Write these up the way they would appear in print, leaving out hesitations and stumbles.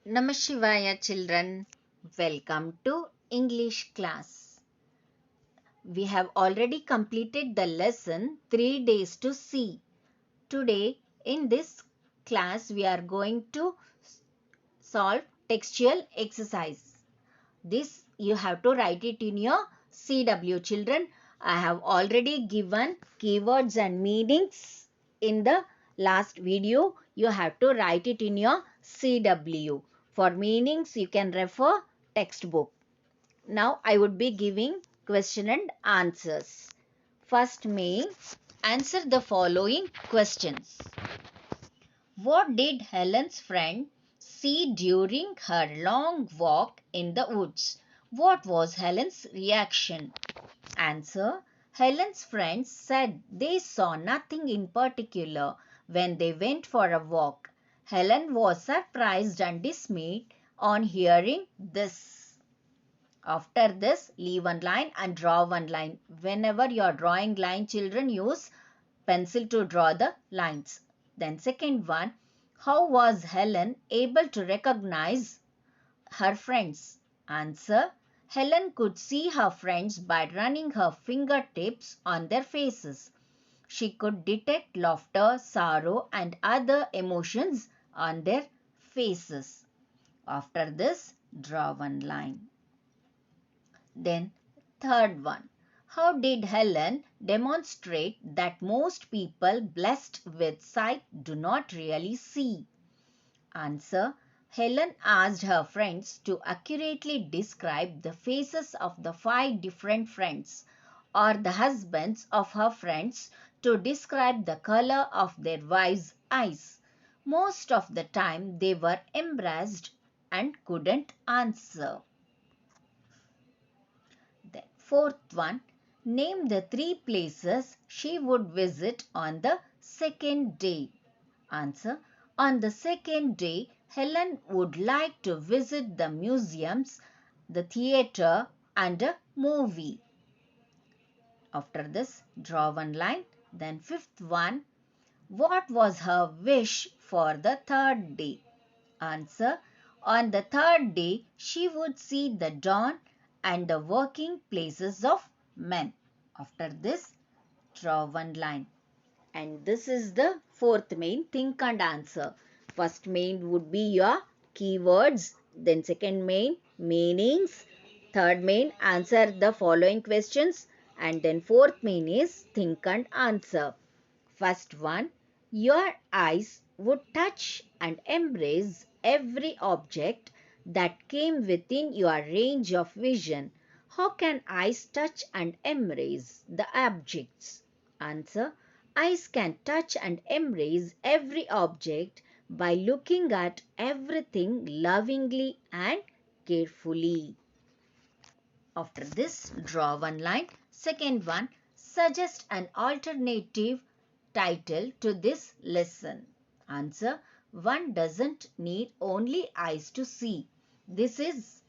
Namashivaya children, welcome to English class. We have already completed the lesson 3 days to see. Today in this class we are going to solve textual exercise. This you have to write it in your CW children. I have already given keywords and meanings in the last video. You have to write it in your CW. For meanings you can refer textbook. Now I would be giving question and answers. First main, answer the following questions. What did Helen's friend see during her long walk in the woods? What was Helen's reaction? Answer. Helen's friends said they saw nothing in particular when they went for a walk. Helen was surprised and dismayed on hearing this. After this, leave one line and draw one line. Whenever you are drawing line, children use pencil to draw the lines. Then second one, how was Helen able to recognize her friends? Answer, Helen could see her friends by running her fingertips on their faces. She could detect laughter, sorrow and other emotions on their faces. After this, draw one line. Then third one, how did Helen demonstrate that most people blessed with sight do not really see? Answer, Helen asked her friends to accurately describe the faces of the 5 different friends or the husbands of her friends to describe the color of their wives' eyes. Most of the time they were embarrassed and couldn't answer. The fourth one, name the 3 places she would visit on the second day. Answer, on the second day, Helen would like to visit the museums, the theatre and a movie. After this, draw one line. Then fifth one, what was her wish for the third day? Answer, on the third day, she would see the dawn and the working places of men. After this, draw one line. And this is the fourth main, think and answer. First main would be your keywords. Then second main, meanings. Third main, answer the following questions. And then fourth main is think and answer. First one, your eyes would touch and embrace every object that came within your range of vision. How can eyes touch and embrace the objects? Answer, eyes can touch and embrace every object by looking at everything lovingly and carefully. After this, draw one line. Second one, suggest an alternative title to this lesson. Answer, one doesn't need only eyes to see. This is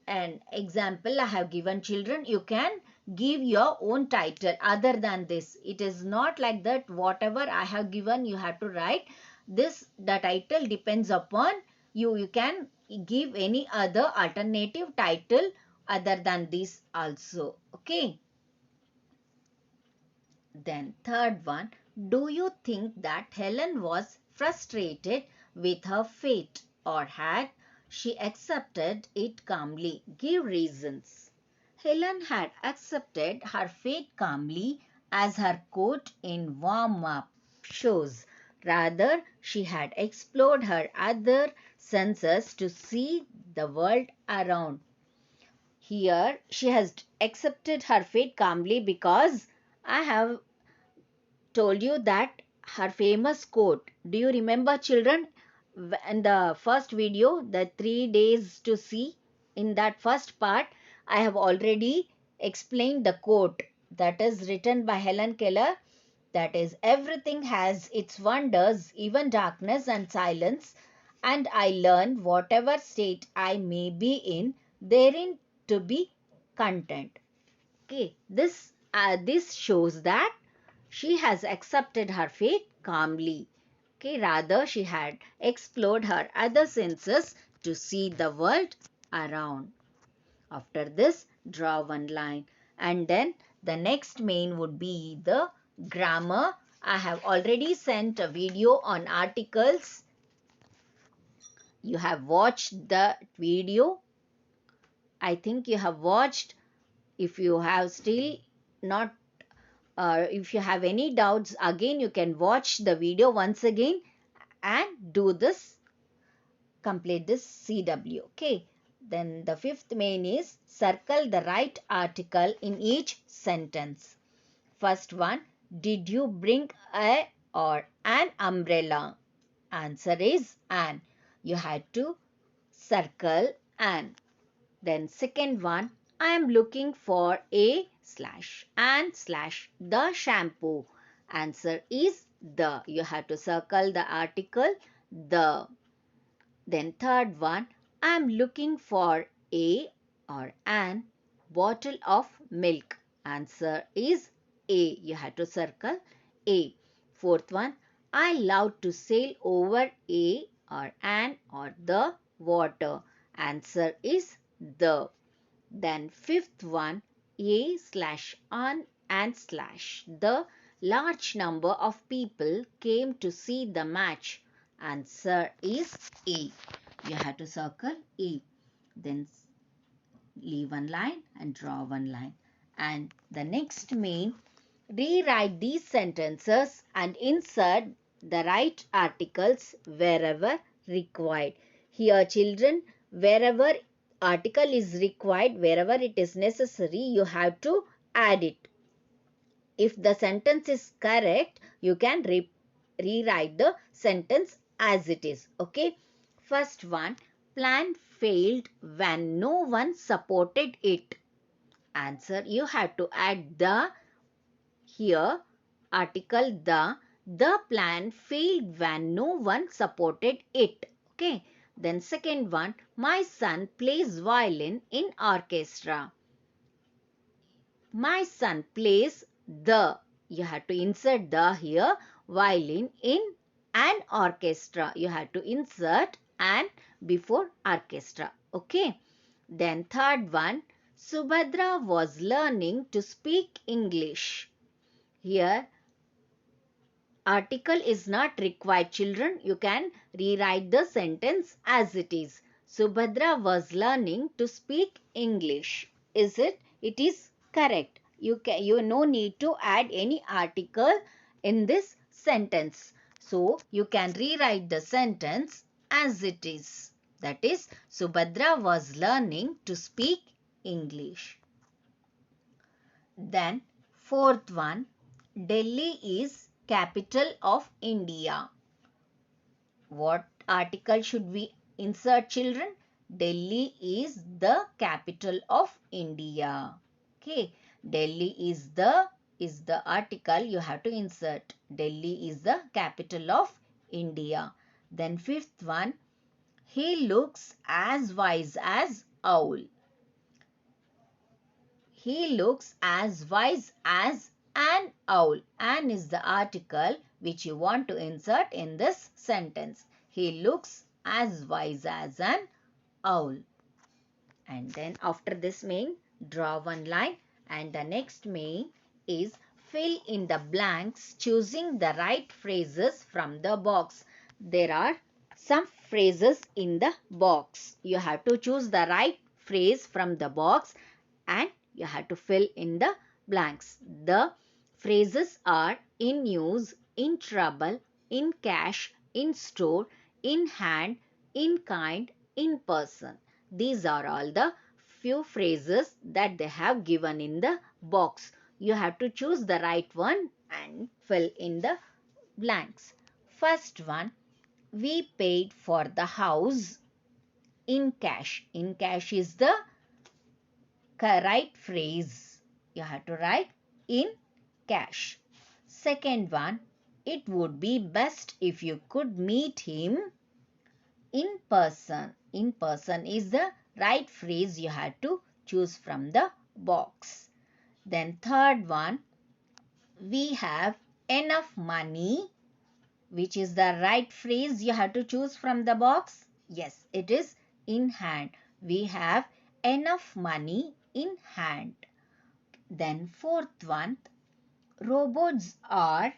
an example I have given children. You can give your own title other than this. It is not like that whatever I have given you have to write. The title depends upon you. You can give any other alternative title other than this also. Okay. Then third one, do you think that Helen was frustrated with her fate or had she accepted it calmly? Give reasons. Helen had accepted her fate calmly as her coat in warm-up shows. Rather, she had explored her other senses to see the world around. Here, she has accepted her fate calmly because I have told you that her famous quote. Do you remember, children? In the first video, the 3 days to see, in that first part, I have already explained the quote that is written by Helen Keller. That is, everything has its wonders, even darkness and silence, and I learn whatever state I may be in, therein to be content. Okay, this shows that she has accepted her fate calmly. Okay, rather she had explored her other senses to see the world around. After this, draw one line. And then the next main would be the grammar. I have already sent a video on articles. You have watched the video. I think you have watched. If you have still not, if you have any doubts, again you can watch the video once again and do this, complete this CW. Okay. Then the fifth main is circle the right article in each sentence. First one, did you bring a or an umbrella? Answer is an. You had to circle an. Then second one, I am looking for a slash and slash the shampoo. Answer is the. You have to circle the article the. Then third one, I am looking for a or an bottle of milk. Answer is A. You have to circle A. Fourth one, I love to sail over a or an or the water. Answer is the. Then fifth one, a slash on and slash the large number of people came to see the match. Answer is A. You have to circle A. Then leave one line and draw one line. And the next main, rewrite these sentences and insert the right articles wherever required. Here children, wherever article is required, wherever it is necessary, you have to add it. If the sentence is correct, you can rewrite the sentence as it is. Okay. First one, plan failed when no one supported it. Answer, you have to add the here article the plan failed when no one supported it. Okay. Then second one, my son plays violin in orchestra. My son plays the. You have to insert the here, violin in an orchestra. You have to insert an before orchestra. Okay. Then third one, Subhadra was learning to speak English. Here article is not required children. You can rewrite the sentence as it is. Subhadra was learning to speak English. Is it? It is correct. You no need to add any article in this sentence. So you can rewrite the sentence as it is. That is, Subhadra was learning to speak English. Then fourth one, Delhi is capital of India. What article should we insert children? Delhi is the capital of India. Okay. Delhi is the article you have to insert. Delhi is the capital of India. Then fifth one, he looks as wise as owl. He looks as wise as an owl. An is the article which you want to insert in this sentence. He looks as wise as an owl. And then after this main, draw one line. And the next main is fill in the blanks choosing the right phrases from the box. There are some phrases in the box. You have to choose the right phrase from the box and you have to fill in the blanks. The phrases are in use, in trouble, in cash, in store, in hand, in kind, in person. These are all the few phrases that they have given in the box. You have to choose the right one and fill in the blanks. First one, we paid for the house in cash. In cash is the right phrase. You have to write in cash. Second one, it would be best if you could meet him in person. In person is the right phrase you have to choose from the box. Then third one, we have enough money, which is the right phrase you have to choose from the box. Yes, it is in hand. We have enough money in hand. Then fourth one, robots are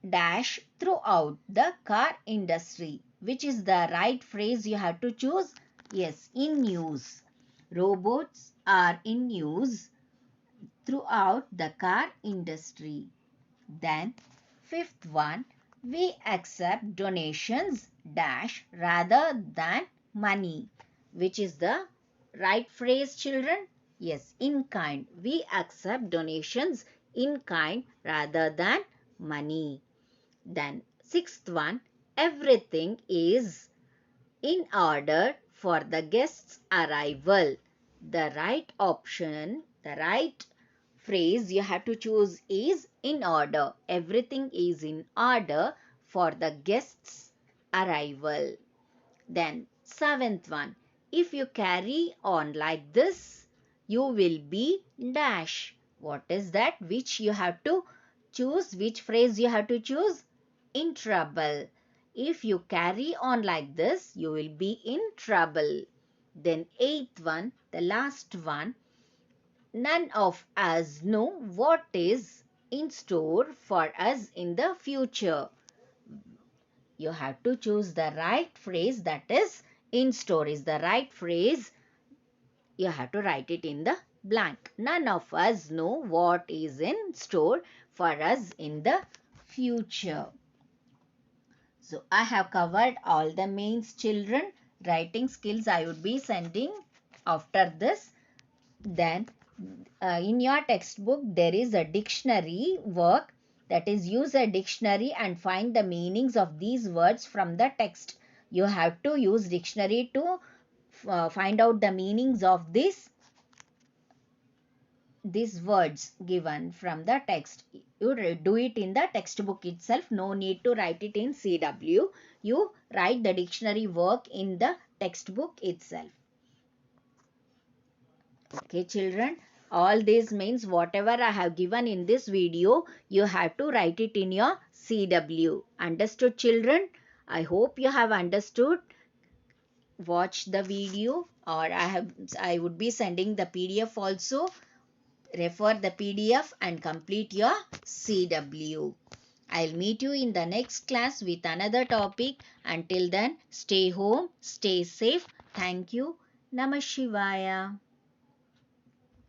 dash throughout the car industry. Which is the right phrase you have to choose? Yes, in use. Robots are in use throughout the car industry. Then fifth one, we accept donations dash rather than money. Which is the right phrase, children? Yes, in kind. We accept donations in kind rather than money. Then sixth one, everything is in order for the guest's arrival. The right option, the right phrase you have to choose is in order. Everything is in order for the guest's arrival. Then seventh one, if you carry on like this, you will be dash. What is that? Which you have to choose? Which phrase you have to choose? In trouble. If you carry on like this, you will be in trouble. Then eighth one, the last one, none of us know what is in store for us in the future. You have to choose the right phrase, that is in store is the right phrase. You have to write it in the blank. None of us know what is in store for us in the future. So I have covered all the mains, children. Writing skills I would be sending after this. Then in your textbook there is a dictionary work, that is use a dictionary and find the meanings of these words from the text. You have to use dictionary to find out the meanings of these words given from the text. You do it in the textbook itself. No need to write it in CW. You write the dictionary work in the textbook itself. Okay, children. All this means whatever I have given in this video, you have to write it in your CW. Understood, children? I hope you have understood. Watch the video, or I would be sending the PDF also. Refer the PDF and complete your CW. I'll meet you in the next class with another topic. Until then, stay home, stay safe. Thank you. Namah Shivaya.